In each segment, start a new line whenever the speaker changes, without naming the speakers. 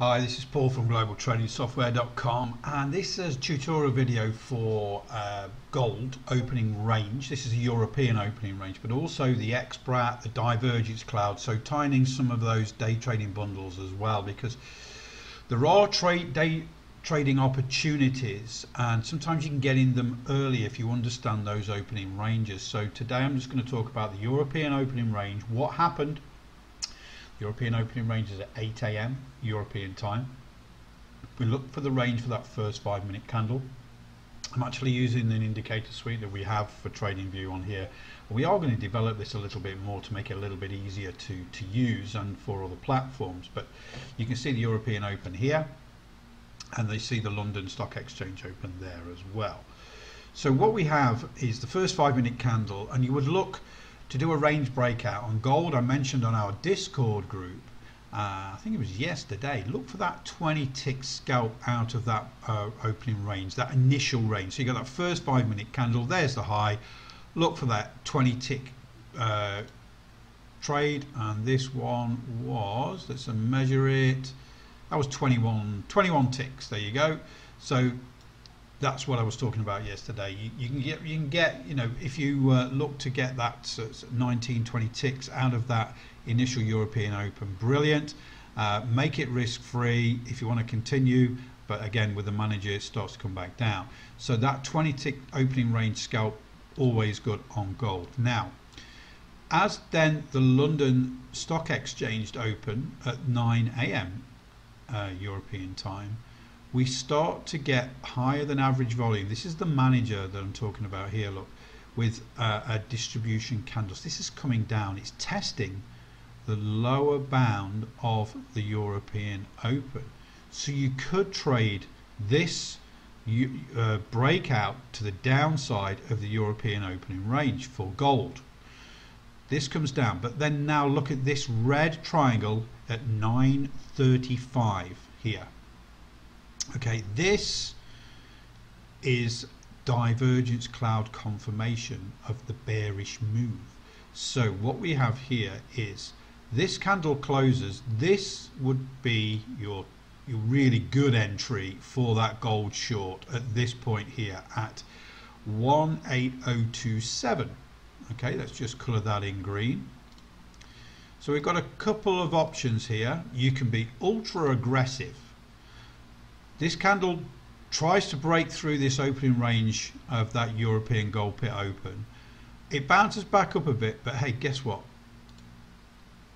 Hi, this is Paul from globaltradingsoftware.com, and this is a tutorial video for gold opening range. This is a European opening range, but also the XBRAT, the divergence cloud, so tying in some of those day trading bundles as well, because there are day trading opportunities and sometimes you can get in them early if you understand those opening ranges. So today I'm just going to talk about the European opening range, what happened. European opening range is at 8 AM European time. We look for the range for that first 5-minute candle. I'm actually using an indicator suite that we have for TradingView on here. We are going to develop this a little bit more to make it a little bit easier to use and for other platforms. But you can see the European open here, and they see the London Stock Exchange open there as well. So what we have is the first 5-minute candle, and you would look to do a range breakout on gold. I mentioned on our Discord group, I think it was yesterday, look for that 20 tick scalp out of that opening range, that initial range. So you got that first 5-minute candle, there's the high, look for that 20 tick trade, and this one was, let's measure it, that was 21 ticks, there you go. So that's what I was talking about yesterday. You can get, you know, if you look to get that 19-20 ticks out of that initial European open, brilliant. Make it risk free if you want to continue, but again with the manager it starts to come back down. So that 20 tick opening range scalp, always good on gold. Now, as then the London Stock Exchange open at 9 AM European time, we start to get higher than average volume. This is the manager that I'm talking about here, look, with a distribution candles. This is coming down, it's testing the lower bound of the European open. So you could trade this breakout to the downside of the European opening range for gold. This comes down, but then now look at this red triangle at 9:35 here. Okay, this is divergence cloud confirmation of the bearish move. So what we have here is this candle closes. This would be your really good entry for that gold short at this point here at 18027. Okay, let's just color that in green. So we've got a couple of options here. You can be ultra aggressive. This candle tries to break through this opening range of that European gold pit open. It bounces back up a bit, but hey, guess what?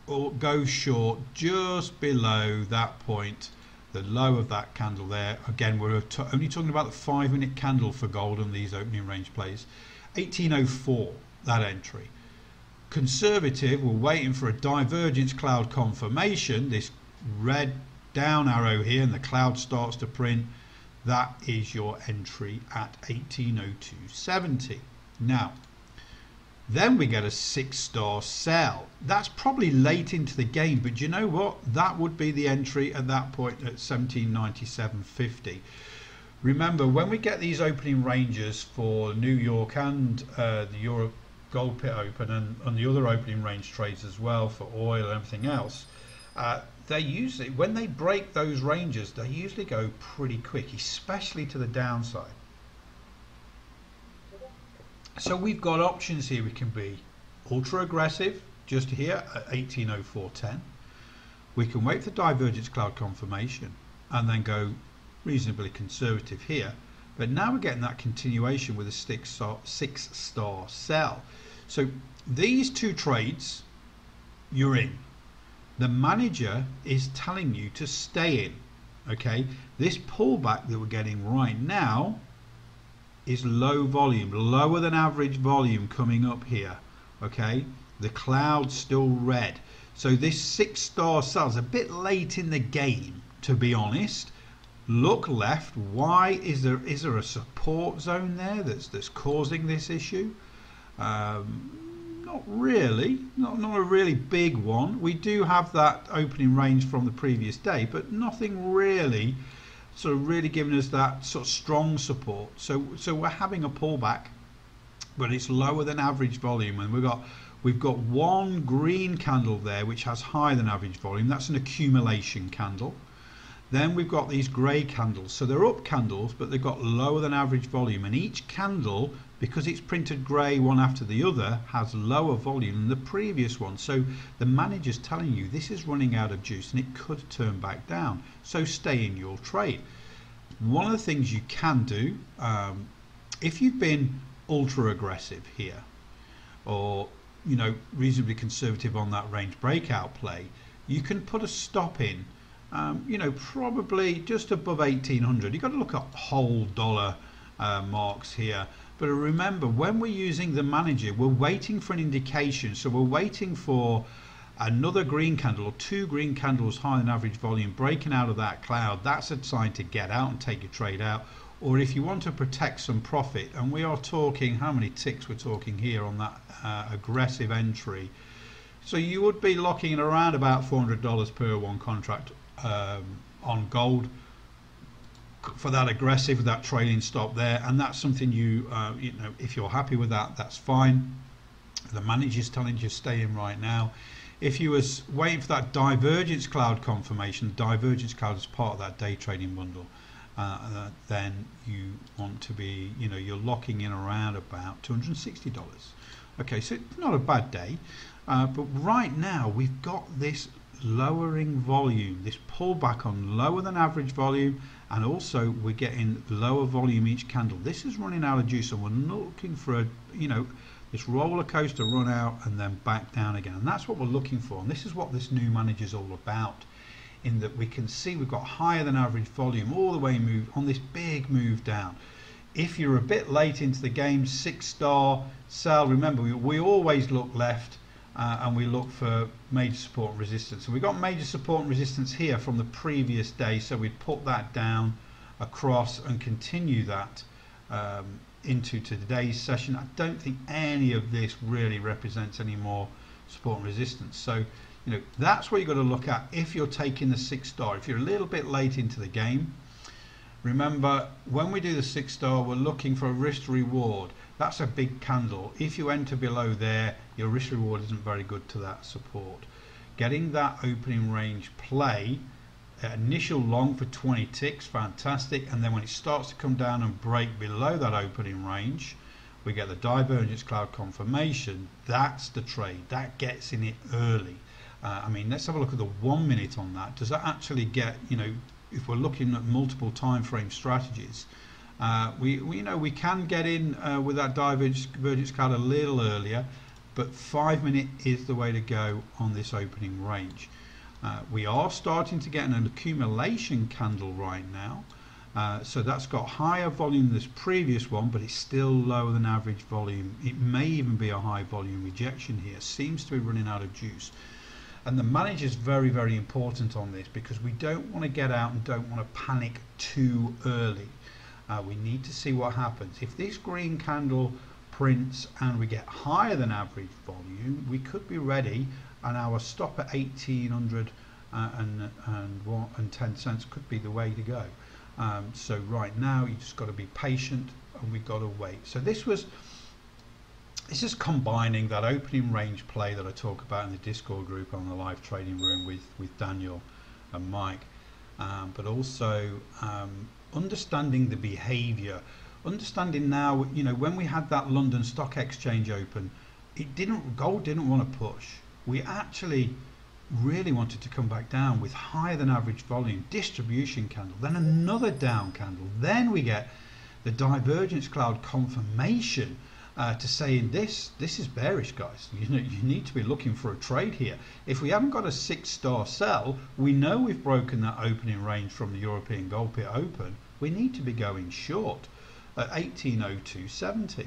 It goes short just below that point, the low of that candle there. Again, we're only talking about the 5-minute candle for gold on these opening range plays. 1804, that entry. Conservative, we're waiting for a divergence cloud confirmation, this red down arrow here, and the cloud starts to print. That is your entry at 1802.70. Now then we get a 6-star sell. That's probably late into the game, but you know what, that would be the entry at that point at 1797.50. remember, when we get these opening ranges for New York and the Europe gold pit open and the other opening range trades as well for oil and everything else, they usually, when they break those ranges, they usually go pretty quick, especially to the downside. So we've got options here. We can be ultra aggressive just here at 1804.10. We can wait for divergence cloud confirmation and then go reasonably conservative here. But now we're getting that continuation with a 6-star sell. So these two trades, you're in. The manager is telling you to stay in. Okay, this pullback that we're getting right now is low volume, lower than average volume coming up here. Okay, the cloud's still red, so this 6-star sell is a bit late in the game, to be honest. Look left. Why is there a support zone there that's causing this issue? Not really, not a really big one. We do have that opening range from the previous day, but nothing really sort of really giving us that sort of strong support. So we're having a pullback, but it's lower than average volume, and we've got one green candle there which has higher than average volume. That's an accumulation candle. Then we've got these grey candles, so they're up candles but they've got lower than average volume, and each candle, because it's printed grey one after the other, has lower volume than the previous one. So the manager's telling you this is running out of juice and it could turn back down, so stay in your trade. One of the things you can do, if you've been ultra aggressive here, or reasonably conservative on that range breakout play, you can put a stop in, probably just above 1800. You've got to look at whole dollar marks here. But remember, when we're using the manager, we're waiting for an indication. So we're waiting for another green candle or two green candles higher than average volume breaking out of that cloud. That's a sign to get out and take your trade out. Or if you want to protect some profit, and we are talking, how many ticks we're talking here on that aggressive entry. So you would be locking in around about $400 per one contract on gold for that aggressive, that trailing stop there, and that's something if you're happy with that, that's fine. The manager's telling you to stay in right now. If you was waiting for that divergence cloud confirmation, divergence cloud is part of that day trading bundle, then you want to be, you're locking in around about $260. Okay, so it's not a bad day, but right now we've got this lowering volume, this pullback on lower than average volume, and also we're getting lower volume each candle. This is running out of juice, and we're looking for a, this roller coaster run out and then back down again, and that's what we're looking for. And this is what this new manager is all about, in that we can see we've got higher than average volume all the way moved on this big move down. If you're a bit late into the game, 6-star sell, remember we always look left, and we look for major support and resistance. So we've got major support and resistance here from the previous day, so we'd put that down across and continue that into today's session. I don't think any of this really represents any more support and resistance. So that's what you've got to look at if you're taking the 6-star. If you're a little bit late into the game, remember when we do the 6-star, we're looking for a risk to reward. That's a big candle. If you enter below there, your risk reward isn't very good to that support. Getting that opening range play, initial long for 20 ticks, fantastic, and then when it starts to come down and break below that opening range, we get the divergence cloud confirmation. That's the trade. That gets in it early. Let's have a look at the 1 minute on that. Does that actually get, if we're looking at multiple time frame strategies, we can get in with that divergence cloud a little earlier, but 5 minute is the way to go on this opening range. We are starting to get an accumulation candle right now, so that's got higher volume than this previous one, but it's still lower than average volume. It may even be a high volume rejection here. Seems to be running out of juice. And the manager is very, very important on this, because we don't want to get out and don't want to panic too early. We need to see what happens. If this green candle prints and we get higher than average volume, we could be ready, and our stop at 1800 and 10 cents could be the way to go. So right now you just got to be patient, and we've got to wait. So this is combining that opening range play that I talk about in the Discord group on the live trading room with Daniel and Mike, but also understanding the behavior, understanding now, when we had that London Stock Exchange open, gold didn't want to push. We actually really wanted to come back down with higher than average volume, distribution candle, then another down candle, then we get the divergence cloud confirmation to saying this is bearish, guys. You need to be looking for a trade here. If we haven't got a 6-star sell, we know we've broken that opening range from the European Gold Pit Open. We need to be going short at 1802.70.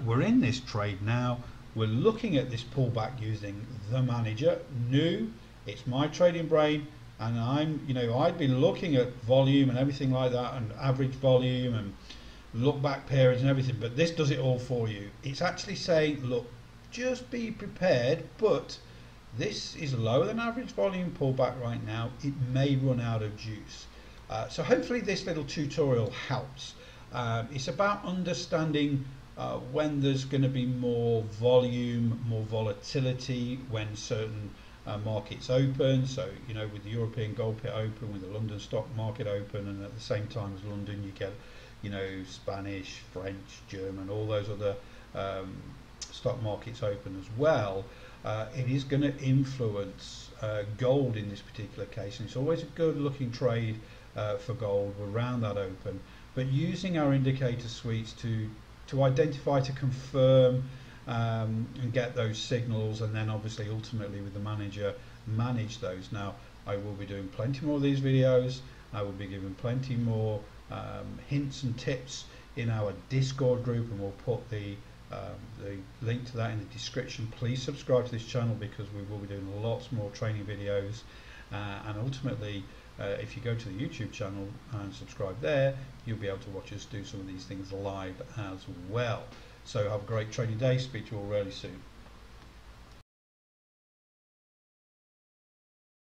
We're in this trade now. We're looking at this pullback using the manager. New, it's my trading brain, and I'd been looking at volume and everything like that, and average volume and look back periods and everything, but this does it all for you. It's actually saying, look, just be prepared, but this is lower than average volume pullback right now. It may run out of juice. So hopefully this little tutorial helps. It's about understanding when there's going to be more volume, more volatility, when certain markets open. So you know, with the European gold pit open, with the London stock market open, and at the same time as London, you get, you know, Spanish, French, German, all those other stock markets open as well. It is going to influence gold in this particular case, and it's always a good looking trade for gold around that open. But using our indicator suites to identify, to confirm, and get those signals, and then obviously ultimately with the manager manage those. Now I will be doing plenty more of these videos. I will be giving plenty more hints and tips in our Discord group, and we'll put the link to that in the description. Please subscribe to this channel because we will be doing lots more training videos, and ultimately if you go to the YouTube channel and subscribe there, you'll be able to watch us do some of these things live as well. So have a great trading day. Speak to you all really soon.